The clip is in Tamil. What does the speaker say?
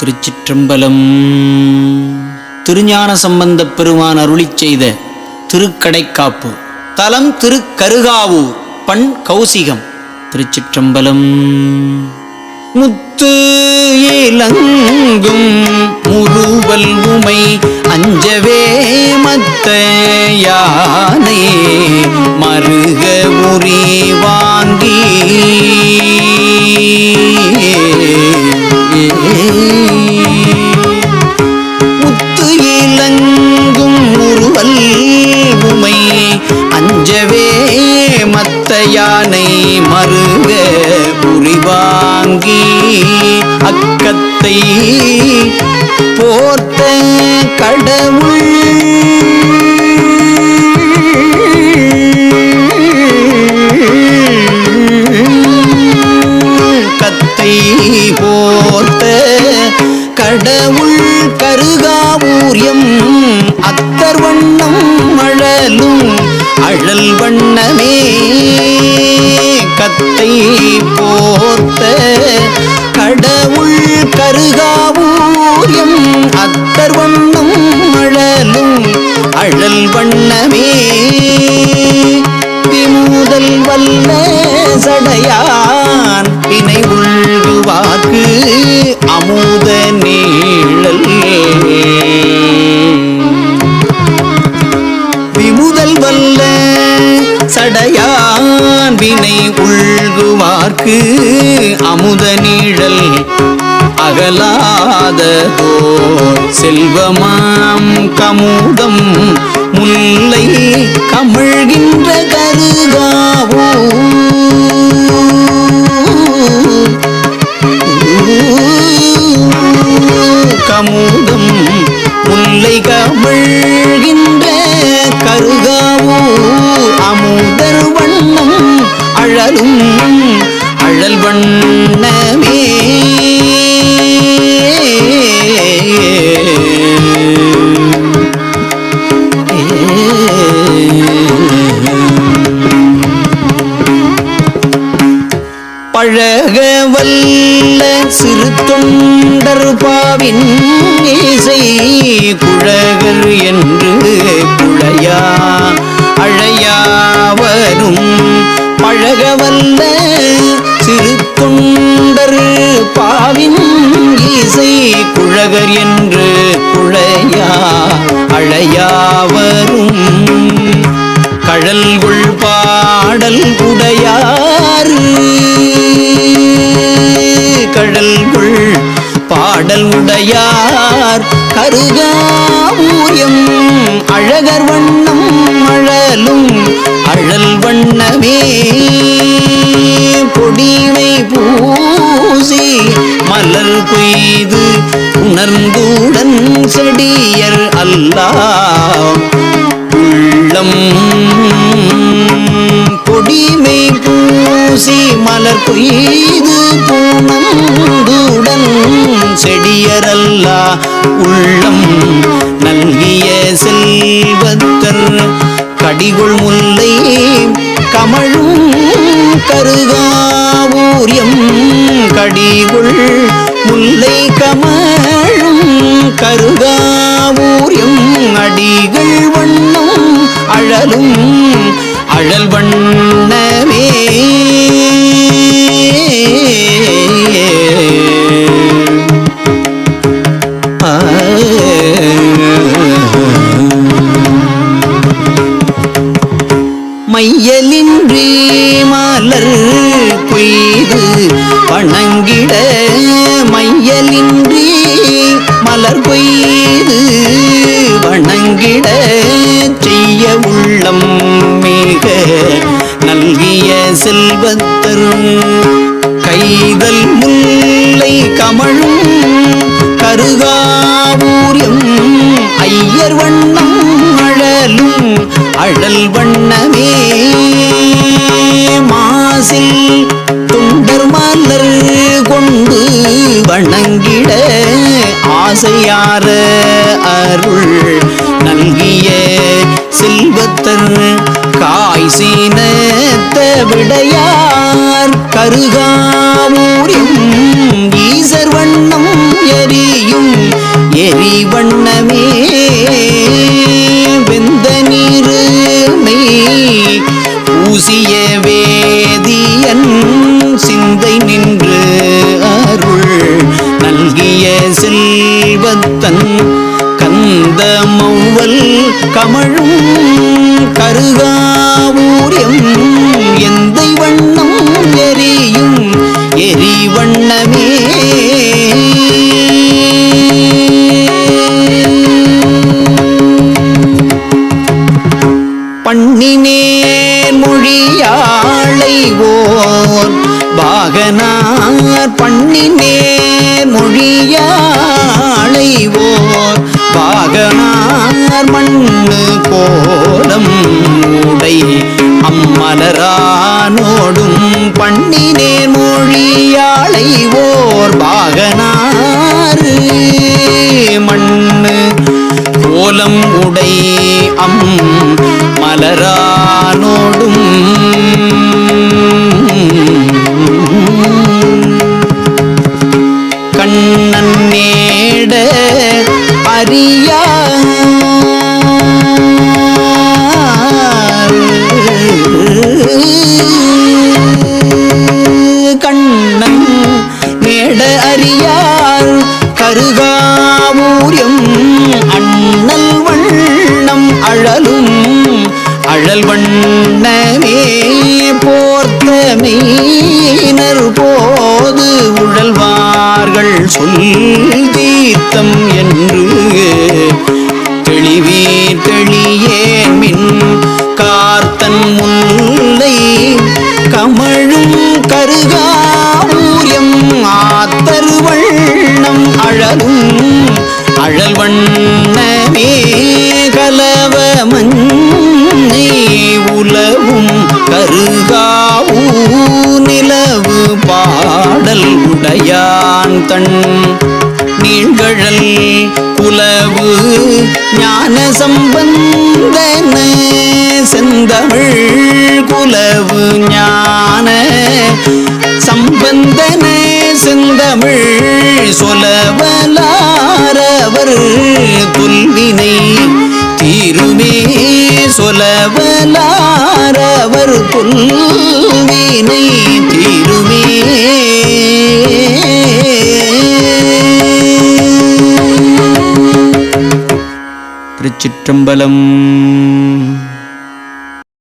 திருச்சிற்றம்பலம். திருஞான சம்பந்தப் பெருமான் அருளிச் செய்த திருக்கடைக்காப்பு. தலம் திருக்கருகாவூர். பண் கௌசிகம். திருச்சிற்றம்பலம். முத்து இலங்கும் முறுவல் உமை அஞ்சவே மத்த யானை மருக உரி வாங்கி முத்து இலங்கும் முறுவல் உமை அஞ்சவே மத்த யானை மருக உரி வாங்கி அக்கத்தை போர்த்த கடவுள் கத்தை போர்த்த கடவுள் கருகாவூரியம் அத்தர் வண்ணம் அழலும் அழல் வண்ணமே. கத்தை போர்த்த கடவுள் கருகாவூரியம் அத்தர் வண்ணம் அழலும் அழல் வண்ணமே. விமுதல் வல்ல சடையான் வினை உள்குவாக்கு அமுத நீழல். விமுதல் வல்ல சடையான் வினை உள்குவார்க்கு அமுத நீழல் அகலாததோ செல்வமாம் கமுதம் முல்லை கமிழ்கின்ற கருகாவோ கமுதம் முல்லை கமிழ்கின்ற கருகாவோ அமுதர் வண்ணம் அழலும் அழல் வண்ணமே. பழக வல்ல சிறு தொண்டர் பாவின் இசை குழகர் என்று குழையா அழையாவரும் பழக வல்ல சிறு தொண்டர் பாவின் இசை குழகர் என்று குழையா அழையாவரும் கழல்குள் பாடல் உடையாறு கழல்குள் பாடல் உடையார் கருகாவூரியம் அழகர் வண்ணம் அழலும் அழல் வண்ணமே. பொடிவை பூசி மலர் கொய்து உணர்ந்துடன் செடியர் அல்லாஹ் உள்ளம் பொடிமை பூசி மலர் கொய்து பூணந்துடன் செடியரல்லா உள்ளம் நல்கிய செல்வத்தர் கடிகொள் முல்லை கமழும் கருகாவூரியம் கடிகொள் முல்லை கமழும் கருகாவூரியம் அடிகள் வண்ணம் அழலும் அழல் வண்ணமே. மையலின்றி மலர் கொய்து வணங்கிட மையலின்றி மலர் கொய்து வணங்கிட செய்ய உள்ளம் மிக நல்கிய செல்வத்தர் கைதல் முல்லை கமழும் கருகாவூரியம் ஐயர் வண்ணம் அழலும் அழல் வண்ணமே. மாசில் தொண்டர் மலர் கொண்டு வணங்கிட ஆசையார அருள் நல்கிய செல்வத்தர் காய் சீனத்த விடையார் கருகாவூரியம் ஈசர் வண்ணம் எரிய வண்ணமே பண்ணினேன் மொழியாளை ஓர் பாகனார் பண்ணினேன் மொழியாளை ஓர் பாகனார் மண்ணு கோலம் உடை அம்மலரானோடும் பண்ணினேன் மொழியாளை ஓர் பாகனார் மண்ணு கோலம் உடை மலரானோடும் கண்ணன் நேட அறியார் கண்ணன் நேட அறியார் கருகாவூரியம் அண்ணல் வண்ணம் அழலும் அழல் வண்ணமே போர்த்தமையினர் போது உழல்வார்கள் சொல் தீர்த்தம் என்று தெளிவீர் தெளியேன் மின் கார்த்தன் முல்லை கமழும் கருகாவூரியம் ஆத்தரு வண்ணம் அழலும் அழல் வண்ணமே கலவ மஞ்சை உலவும் கருகாவூ நிலவு பாடல் உடையான் தன் நீழ்கழல் குலவு ஞான சம்பந்தன செந்தமிழ் குலவு ஞான சம்பந்தன செந்தமிழ் சொலவலாரவர் துல்வினை தீருமே சொலவலாரவர் துல்வினை தீருமே. திருச்சிற்றம்பலம்.